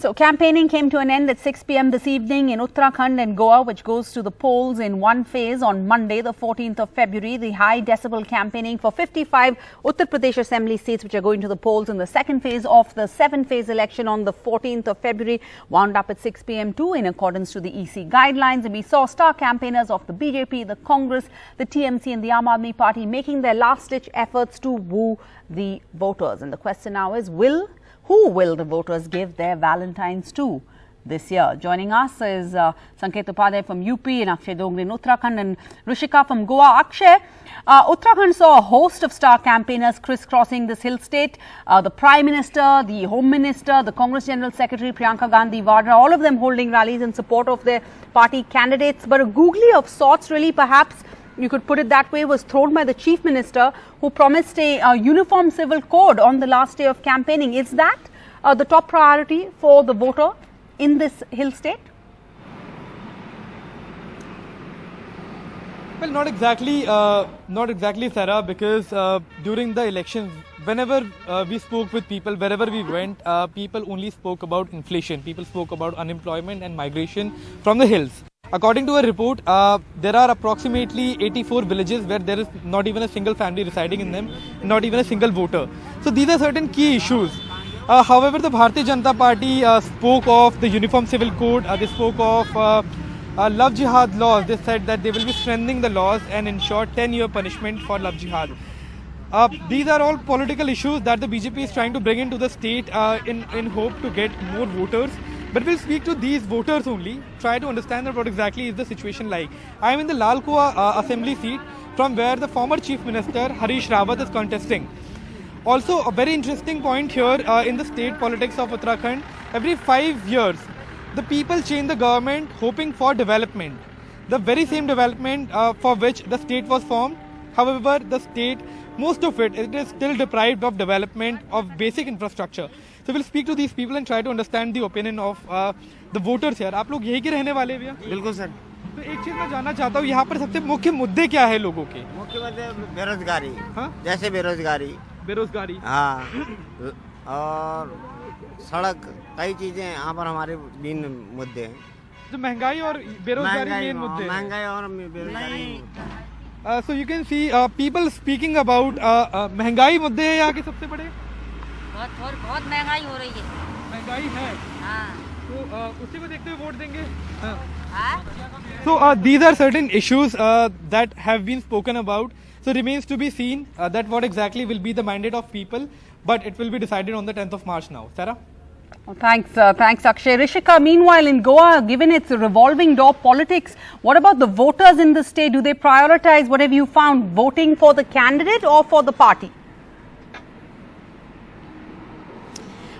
So campaigning came to an end at 6 p.m. this evening in Uttarakhand and Goa, which goes to the polls in one phase on Monday, the 14th of February. The high decibel campaigning for 55 Uttar Pradesh assembly seats, which are going to the polls in the second phase of the 7-phase election on the 14th of February, wound up at 6 p.m. too, in accordance to the EC guidelines. And we saw star campaigners of the BJP, the Congress, the TMC and the Aam Aadmi Party making their last-ditch efforts to woo the voters. And the question now is, who will the voters give their Valentines to this year? Joining us is Sanket Upadhyay from UP and Akshay Dongre in Uttarakhand and Rishika from Goa. Akshay, Uttarakhand saw a host of star campaigners crisscrossing this hill state. The Prime Minister, the Home Minister, the Congress General Secretary Priyanka Gandhi Vadra, all of them holding rallies in support of their party candidates. But a googly of sorts, really, perhaps you could put it that way, was thrown by the Chief Minister, who promised a uniform civil code on the last day of campaigning. Is that the top priority for the voter in this hill state? Well, not exactly, Sarah, because during the elections, whenever we spoke with people, wherever we went, people only spoke about inflation. People spoke about unemployment and migration from the hills. According to a report, there are approximately 84 villages where there is not even a single family residing in them, not even a single voter. So these are certain key issues. However, the Bharatiya Janata Party spoke of the Uniform Civil Code, they spoke of love jihad laws. They said that they will be strengthening the laws and ensure 10-year punishment for love jihad. These are all political issues that the BJP is trying to bring into the state in hope to get more voters. But we'll speak to these voters only, try to understand what exactly is the situation like. I am in the Lal Kuwa assembly seat from where the former Chief Minister Harish Rawat is contesting. Also, a very interesting point here in the state politics of Uttarakhand, every 5 years, the people change the government hoping for development. The very same development for which the state was formed. However, the state, most of it is still deprived of development of basic infrastructure. So we'll speak to these people and try to understand the opinion of the voters here. आप लोग यहीं के रहने वाले भैया? बिल्कुल sir. तो एक चीज मैं जानना चाहता हूँ, यहाँ पर सबसे मुख्य मुद्दे क्या है लोगों के? मुख्य मुद्दे बेरोजगारी। हाँ? जैसे बेरोजगारी। बेरोजगारी। हाँ। और सड़क, कई चीजें यहाँ पर हमारे मेन मुद्दे हैं। तो महंगाई और बेरोजगारी मेन मुद्दे हैं। महंगाई और बेरोजगारी। So you can see people speaking about महंगाई मुद्दे हैं यहाँ के सबसे बड़े। बहुत महंगाई हो रही है। महंगाई है। हाँ। तो उसी को देखते हुए वोट देंगे। So these are certain issues that have been spoken about. So remains to be seen that what exactly will be the mandate of people, but it will be decided on the 10th of March now. Sarah? Well, thanks Akshay. Rishika, meanwhile in Goa, given its revolving door politics, what about the voters in the state? Do they prioritize, what have you found, voting for the candidate or for the party?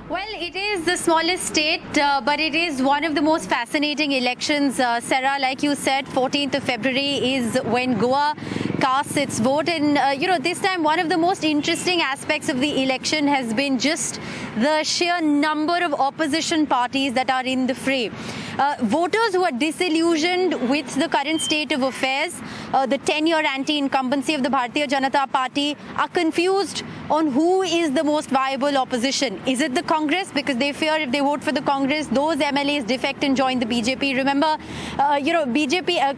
Well, it is the smallest state, but it is one of the most fascinating elections. Sarah, like you said, 14th of February is when Goa casts its vote. And, this time one of the most interesting aspects of the election has been just the sheer number of opposition parties that are in the fray. Voters who are disillusioned with the current state of affairs, the 10-year anti-incumbency of the Bharatiya Janata Party, are confused on who is the most viable opposition. Is it the Congress? Because they fear if they vote for the Congress, those MLAs defect and join the BJP. Remember,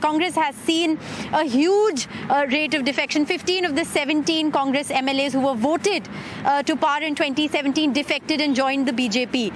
Congress has seen a huge rate of defection. 15 of the 17 Congress MLAs who were voted to power in 2017 defected and joined the BJP.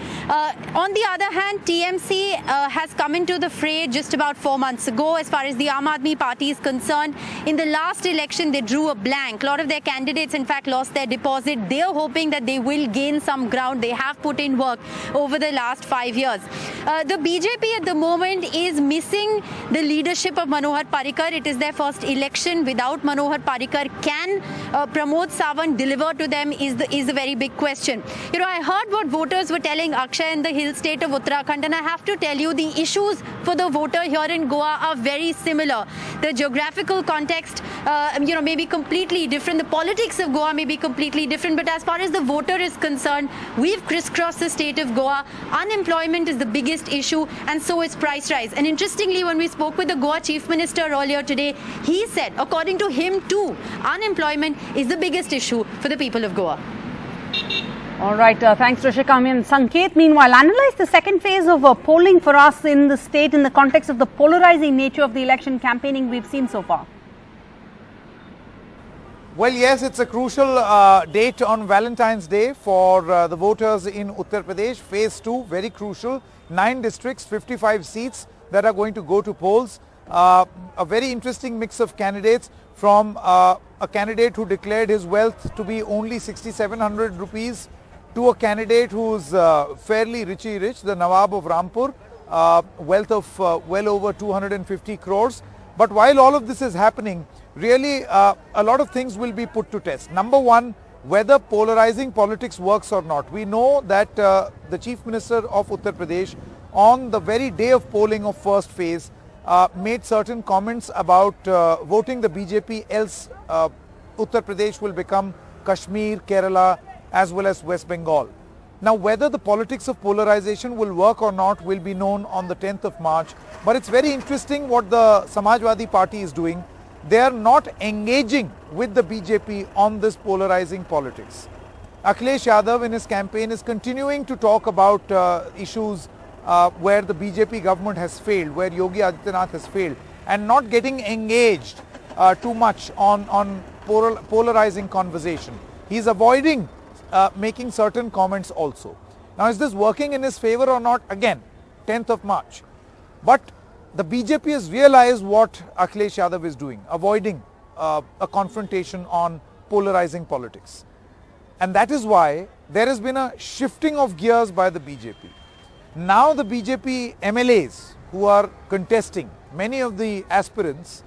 On the other hand, TMC has come into the fray just about 4 months ago. As far as the Aam Aadmi Party is concerned, in the last election, they drew a blank. A lot of their candidates, in fact, lost their deposit. They are hoping that they will gain some ground. They have put in work over the last 5 years. The BJP at the moment is missing the leadership of Manohar Parrikar. It is their first election without Manohar Parrikar. Can Pramod Sawant deliver to them is a very big question. I heard what voters were telling Akshay in the hill state of Uttarakhand, and I have to tell you, the issues for the voter here in Goa are very similar. The geographical context, may be completely different. The politics of Goa may be completely different. But as far as the voter is concerned, we've crisscrossed the state of Goa. Unemployment is the biggest issue, and so is price rise. And interestingly, when we spoke with the Goa Chief Minister earlier today, he said, according to him too, unemployment is the biggest issue for the people of Goa. All right, thanks Rishika. Sanket, meanwhile, analyze the second phase of polling for us in the state in the context of the polarizing nature of the election campaigning we've seen so far. Well, yes, it's a crucial date on Valentine's Day for the voters in Uttar Pradesh. Phase 2, very crucial. 9 districts, 55 seats that are going to go to polls. A very interesting mix of candidates, from a candidate who declared his wealth to be only 6,700 rupees to a candidate who's fairly richy rich, the Nawab of Rampur, wealth of well over 250 crores. But while all of this is happening, really a lot of things will be put to test. Number one, whether polarizing politics works or not. We know that the Chief Minister of Uttar Pradesh, on the very day of polling of first phase, made certain comments about voting the BJP, else Uttar Pradesh will become Kashmir, Kerala, as well as West Bengal. Now, whether the politics of polarization will work or not will be known on the 10th of March. But it's very interesting what the Samajwadi Party is doing. They are not engaging with the BJP on this polarizing politics. Akhilesh Yadav in his campaign is continuing to talk about issues where the BJP government has failed, where Yogi Adityanath has failed, and not getting engaged too much on polarizing conversation. He's avoiding making certain comments also. Now, is this working in his favor or not? Again, 10th of March. But the BJP has realized what Akhilesh Yadav is doing, avoiding a confrontation on polarizing politics. And that is why there has been a shifting of gears by the BJP. Now the BJP MLAs who are contesting, many of the aspirants,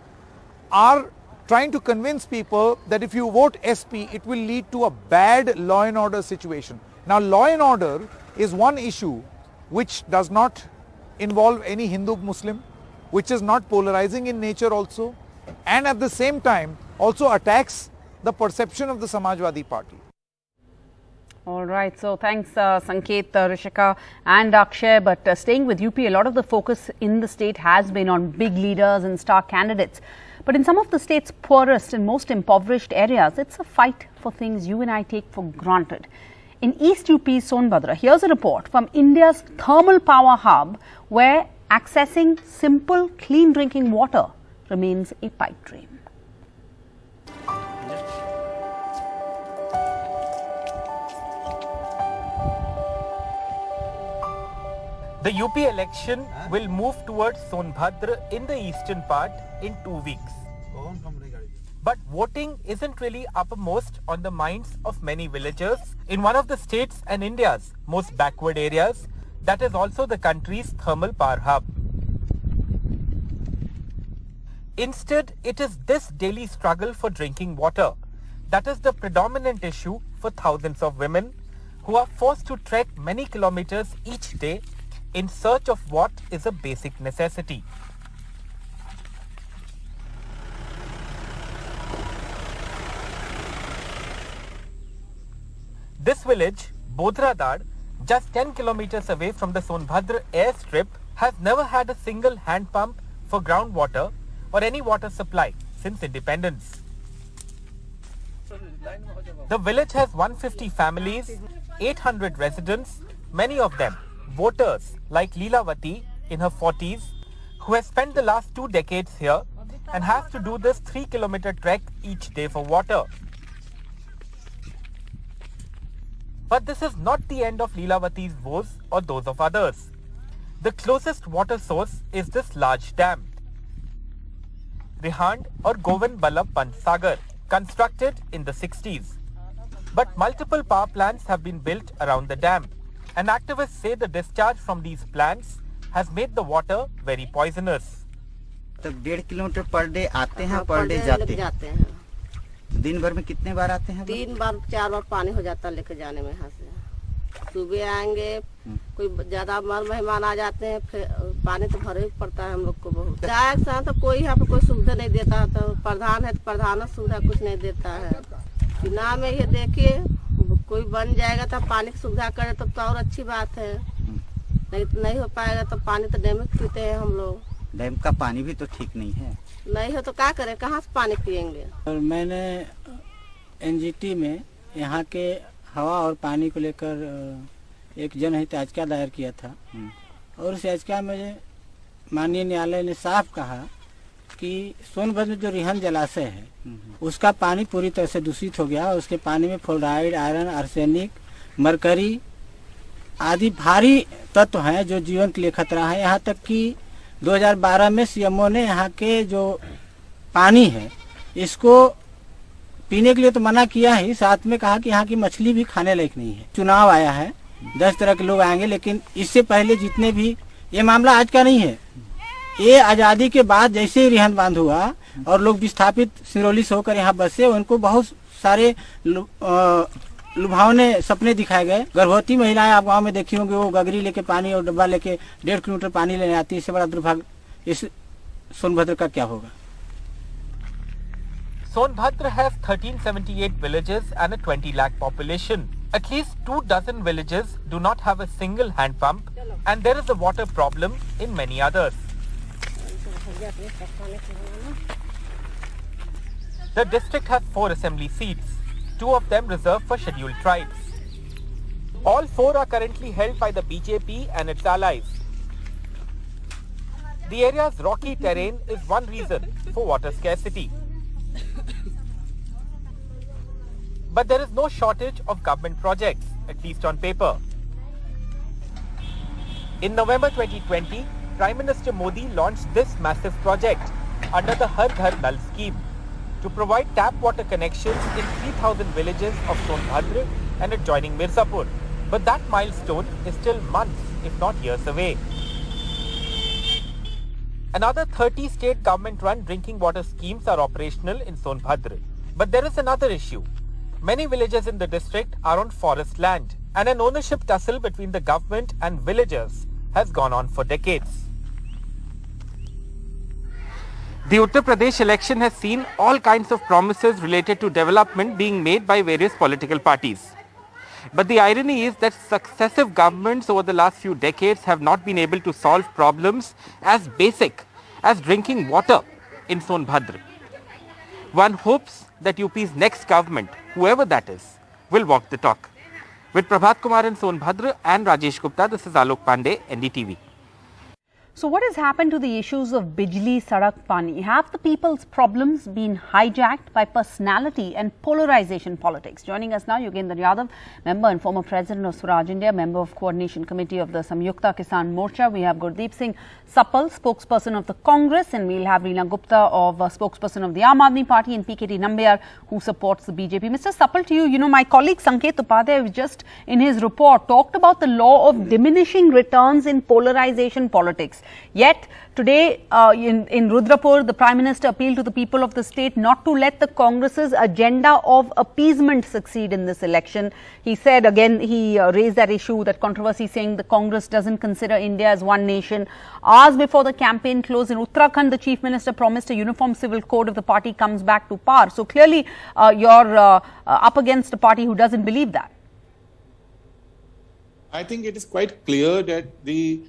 are trying to convince people that if you vote SP, it will lead to a bad law and order situation. Now, law and order is one issue which does not involve any Hindu-Muslim, which is not polarizing in nature also, and at the same time also attacks the perception of the Samajwadi Party. All right, so thanks Sanket, Rishika and Akshay. But staying with UP, a lot of the focus in the state has been on big leaders and star candidates. But in some of the state's poorest and most impoverished areas, it's a fight for things you and I take for granted. In East UP's Sonbhadra, here's a report from India's thermal power hub, where accessing simple, clean drinking water remains a pipe dream. The UP election will move towards Sonbhadra in the eastern part in 2 weeks. But voting isn't really uppermost on the minds of many villagers in one of the states and India's most backward areas, that is also the country's thermal power hub. Instead, it is this daily struggle for drinking water that is the predominant issue for thousands of women who are forced to trek many kilometers each day in search of what is a basic necessity. This village, Bodhradar, just 10 kilometers away from the Sonbhadra airstrip, has never had a single hand pump for groundwater or any water supply since independence. The village has 150 families, 800 residents, many of them voters like Leelavati in her 40s, who has spent the last 2 decades here and has to do this 3-kilometer trek each day for water. But this is not the end of Leelavati's woes or those of others. The closest water source is this large dam, Rihand or Govind Ballabh Pant Sagar, constructed in the 60s. But multiple power plants have been built around the dam, and activists say the discharge from these plants has made the water very poisonous. तो 1.5 kilometre per day आते हैं, per day जाते हैं। दिन भर में कितने बार आते हैं? 3 बार 4 बार पानी हो जाता है लेके जाने में यहाँ से। सुबह आएंगे, कोई ज्यादा मेहमान आ जाते हैं, फिर पानी तो भरे पड़ता है हम लोग को बहुत। चाय के तो कोई यहाँ पे कोई सुविधा नहीं देता है, तो प्रधान है तो प्रधान सुविधा कुछ नहीं देता है। चुनाव में ये देखिए, कोई बन जाएगा तो पानी की सुविधा करे तो और अच्छी बात है, नहीं हो पाएगा तो पानी तो डैम में पीते हैं हम लोग। डैम का पानी भी तो ठीक नहीं है। नहीं हो तो क्या करें, कहाँ से पानी पियेंगे? और मैंने एनजीटी में यहाँ के हवा और पानी को लेकर एक जनहित याचिका दायर किया था और उस याचिका में माननीय न्यायालय ने साफ कहा कि सोनभद्र में जो रिहन जलाशय है उसका पानी पूरी तरह से दूषित हो गया और उसके पानी में फ्लोराइड, आयरन, आर्सेनिक, मरकरी आदि भारी तत्व हैं जो जीवन के लिए खतरा है। यहाँ तक कि 2012 में सीएमओ ने यहाँ के जो पानी है इसको पीने के लिए तो मना किया ही, साथ में कहा कि यहाँ की मछली भी खाने लायक नहीं है। चुनाव आया है, 10 तरह के लोग आएंगे, लेकिन इससे पहले जितने भी, ये मामला आज का नहीं है, ये आज़ादी के बाद जैसे ही रिहन बांध हुआ और लोग विस्थापित सिरौली से होकर यहाँ बसे, उनको बहुत सारे लुभावने सपने दिखाए गए। गर्भवती महिलाएं आप गांव में देखी होंगी, वो गगरी लेके पानी और डब्बा लेके 1.5 किलोमीटर पानी लेने आती है। इससे बड़ा दुर्भाग्य इस सोनभद्र का क्या होगा। Sonbhadra has 1378 villages and a 20 lakh population. At least 24 villages do not have a single hand pump, and there is a water problem in many others. The district has 4 assembly seats, 2 of them reserved for scheduled tribes. All 4 are currently held by the BJP and its allies. The area's rocky terrain is one reason for water scarcity. But there is no shortage of government projects, at least on paper. In November 2020, Prime Minister Modi launched this massive project under the Har Ghar Nal scheme to provide tap water connections in 3,000 villages of Sonbhadra and adjoining Mirzapur. But that milestone is still months, if not years away. Another 30 state government-run drinking water schemes are operational in Sonbhadra. But there is another issue. Many villages in the district are on forest land, and an ownership tussle between the government and villagers has gone on for decades. The Uttar Pradesh election has seen all kinds of promises related to development being made by various political parties. But the irony is that successive governments over the last few decades have not been able to solve problems as basic as drinking water in Sonbhadra. One hopes that UP's next government, whoever that is, will walk the talk. With Prabhat Kumar in Sonbhadra and Rajesh Gupta, this is Alok Pandey, NDTV. So what has happened to the issues of Bijli, Sadak, Paani? Have the people's problems been hijacked by personality and polarization politics? Joining us now, Yogendra Yadav, member and former president of Swaraj India, member of coordination committee of the Samyukta Kisan Morcha. We have Gurdeep Singh Sapal, spokesperson of the Congress, and we'll have Reena Gupta, of spokesperson of the Aam Aadmi Party, and PKT Nambiar, who supports the BJP. Mr. Sapal, to you, my colleague Sanket Upadhyay just in his report talked about the law of diminishing returns in polarization politics. Yet today in Rudrapur, the Prime Minister appealed to the people of the state not to let the Congress's agenda of appeasement succeed in this election. He said again, he raised that issue, that controversy, saying the Congress doesn't consider India as one nation. Hours before the campaign closed in Uttarakhand, the Chief Minister promised a uniform civil code if the party comes back to power. So clearly you're up against a party who doesn't believe that. I think it is quite clear that the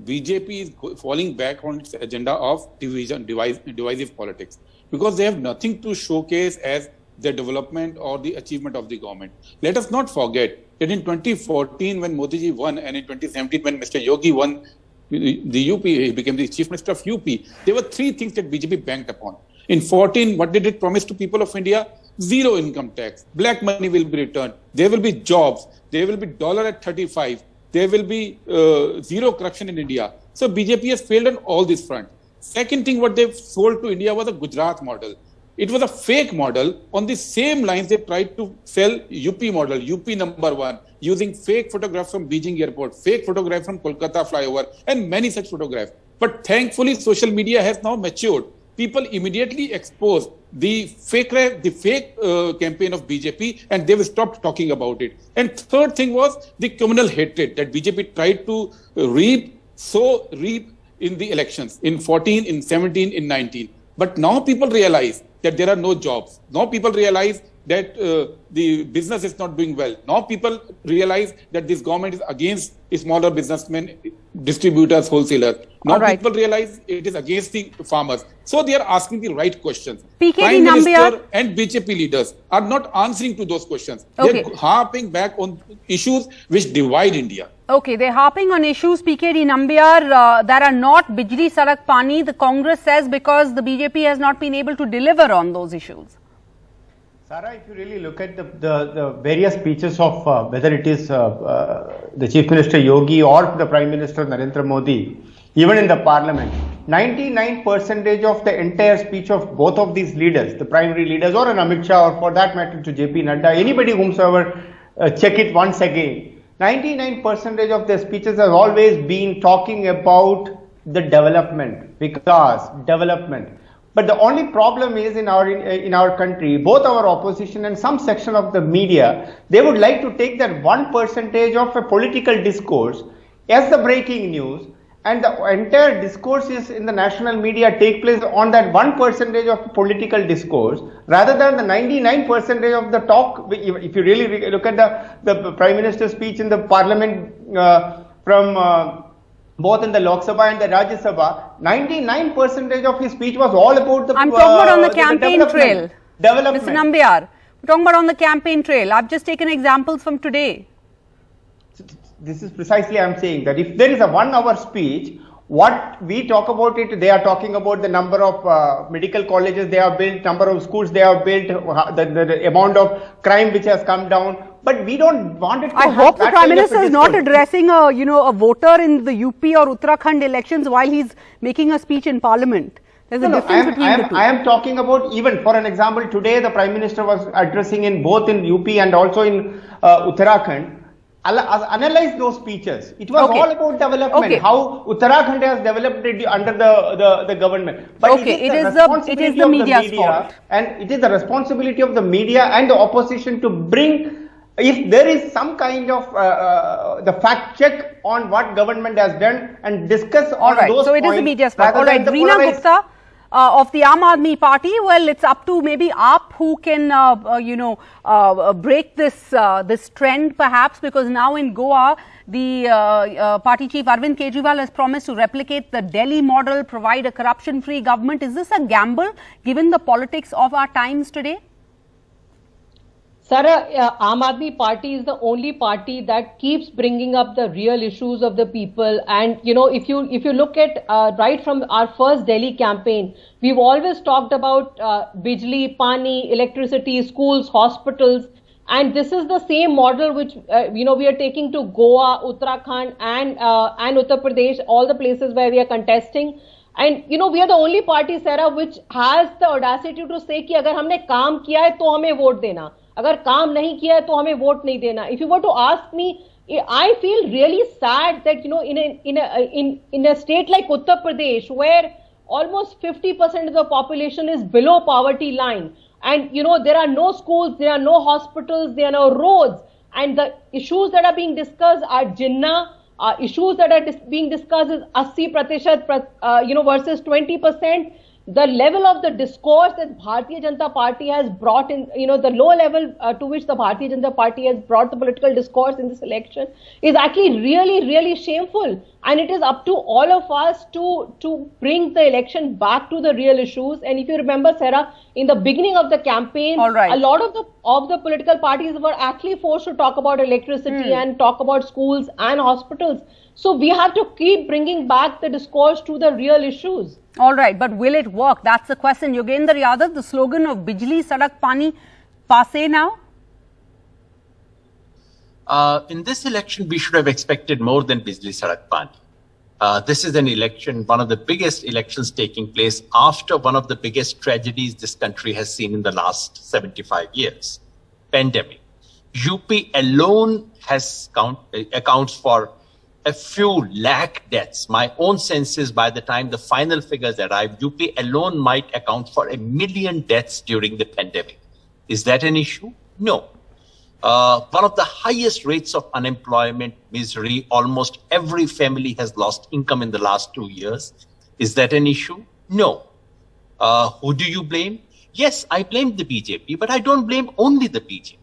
BJP is falling back on its agenda of divisive politics, because they have nothing to showcase as the development or the achievement of the government. Let us not forget that in 2014 when Modi ji won, and in 2017 when Mr. Yogi won the UP, he became the Chief Minister of UP, there were 3 things that BJP banked upon. In 14, what did it promise to people of India? Zero income tax, black money will be returned, there will be jobs, there will be dollar at 35, there will be zero corruption in India. So BJP has failed on all these fronts. Second thing, what they sold to India was a Gujarat model. It was a fake model. On the same lines, they tried to sell UP model, UP #1, using fake photographs from Beijing airport, fake photographs from Kolkata flyover, and many such photographs. But thankfully, social media has now matured. People immediately exposed the fake campaign of BJP, and they've stopped talking about it. And third thing was the communal hatred that BJP tried to reap in the elections in 14, in 17, in 19. But now people realize that there are no jobs. Now people realize that the business is not doing well. Now people realize that this government is against smaller businessmen, distributors, wholesalers. Now Alright. people realize it is against the farmers. So they are asking the right questions. PKD Prime Minister Nambiar and BJP leaders are not answering to those questions. Okay. They're harping back on issues which divide India. Okay, they're harping on issues, PKD Nambiar, that are not Bijli, Sadak, Paani, the Congress says, because the BJP has not been able to deliver on those issues. Sarah, if you really look at the various speeches of whether it is the Chief Minister Yogi or the Prime Minister Narendra Modi, even in the Parliament, 99% of the entire speech of both of these leaders, the primary leaders or an Amit Shah or for that matter to JP Nadda, anybody whomsoever, check it once again, 99% of their speeches have always been talking about the development, vikas, development. But the only problem is in our country, both our opposition and some section of the media, they would like to take that 1% of a political discourse as the breaking news, and the entire discourse is in the national media take place on that 1% of political discourse, rather than the 99% of the talk. If you really look at the Prime Minister's speech in the Parliament from both in the Lok Sabha and the Rajya Sabha, 99% of his speech was all about the. I'm talking about on the campaign trail. Development. Mr. Nambiar, we're talking about on the campaign trail. I've just taken examples from today. This is precisely I'm saying that if there is a 1 hour speech, what we talk about it, they are talking about the number of medical colleges they have built, number of schools they have built, the amount of crime which has come down. But we don't want it to I hope the Prime Minister is not addressing a voter in the UP or Uttarakhand elections while he's making a speech in Parliament. There's a difference between the two. I am talking about, even for an example, today the Prime Minister was addressing in both in UP and also in Uttarakhand. Analyze those speeches. It was all about development, how Uttarakhand has developed it under the government. But it is the media's fault. And it is the responsibility of the media and the opposition to bring, if there is some kind of the fact check on what government has done and discuss on those points. So it is the media's fault. All right, Reena Gupta of the Aam Aadmi Party, well, it's up to maybe AAP who can, break this trend perhaps, because now in Goa, the party chief Arvind Kejriwal has promised to replicate the Delhi model, provide a corruption-free government. Is this a gamble given the politics of our times today? Sarah, Aam Aadmi Party is the only party that keeps bringing up the real issues of the people. And if you look at right from our first Delhi campaign, we've always talked about Bijli, Paani, electricity, schools, hospitals, and this is the same model which we are taking to Goa, Uttarakhand, and Uttar Pradesh, all the places where we are contesting. And we are the only party, Sarah, which has the audacity to say कि अगर हमने काम किया है तो हमें vote देना, अगर काम नहीं किया है तो हमें वोट नहीं देना. If you were to ask me, I feel really sad that in a state like Uttar Pradesh, where almost 50% of the population is below poverty line, and there are no schools, there are no hospitals, there are no roads, and the issues that are being discussed are Jinnah. Issues that are being discussed is 80% versus 20%. The level of the discourse that Bharatiya Janata Party has brought in, the low level to which the Bharatiya Janata Party has brought the political discourse in this election is actually really, really shameful. And it is up to all of us to bring the election back to the real issues. And if you remember, Sarah, in the beginning of the campaign, a lot of the political parties were actually forced to talk about electricity and talk about schools and hospitals. So we have to keep bringing back the discourse to the real issues. All right, but will it work? That's the question. Yogendra Yadav, the slogan of Bijli, Sadak, Paani, Passe now? In this election, we should have expected more than Bijli, Sadak, Paani. This is an election, one of the biggest elections taking place after one of the biggest tragedies this country has seen in the last 75 years, pandemic. UP alone has accounts for a few lakh deaths. My own sense is by the time the final figures arrive, UP alone might account for 1 million deaths during the pandemic. Is that an issue? No. One of the highest rates of unemployment, misery, almost every family has lost income in the last 2 years. Is that an issue? No. Who do you blame? Yes, I blame the BJP, but I don't blame only the BJP.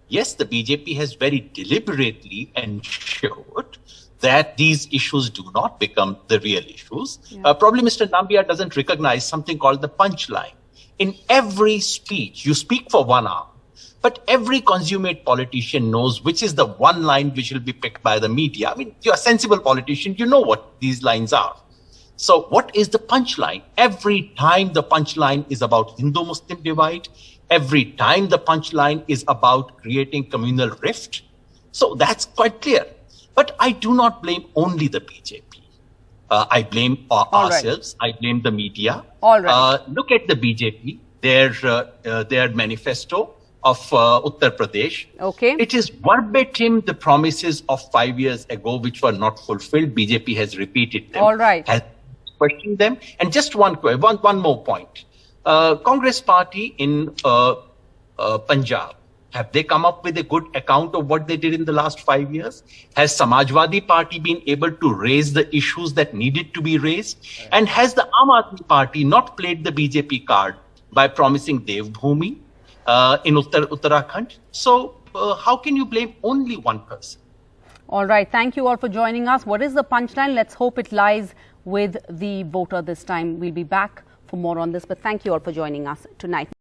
Yes, the BJP has very deliberately ensured that these issues do not become the real issues. Probably Mr. Nambiar doesn't recognize something called the punchline. In every speech, you speak for 1 hour, but every consummate politician knows which is the one line which will be picked by the media. I mean, you're a sensible politician, you know what these lines are. So what is the punchline? Every time the punchline is about Hindu-Muslim divide, every time the punchline is about creating communal rift. So that's quite clear. But I do not blame only the BJP. I blame ourselves. I blame the media. All right. Look at the BJP, their manifesto of Uttar Pradesh. Okay. It is verbatim the promises of 5 years ago which were not fulfilled. BJP has repeated them. All right. Has questioned them. And just one more point. Congress party in Punjab, have they come up with a good account of what they did in the last 5 years? Has Samajwadi Party been able to raise the issues that needed to be raised? And has the Aam Aadmi Party not played the BJP card by promising Devbhoomi in Uttarakhand? So how can you blame only one person? All right. Thank you all for joining us. What is the punchline? Let's hope it lies with the voter this time. We'll be back for more on this, but thank you all for joining us tonight.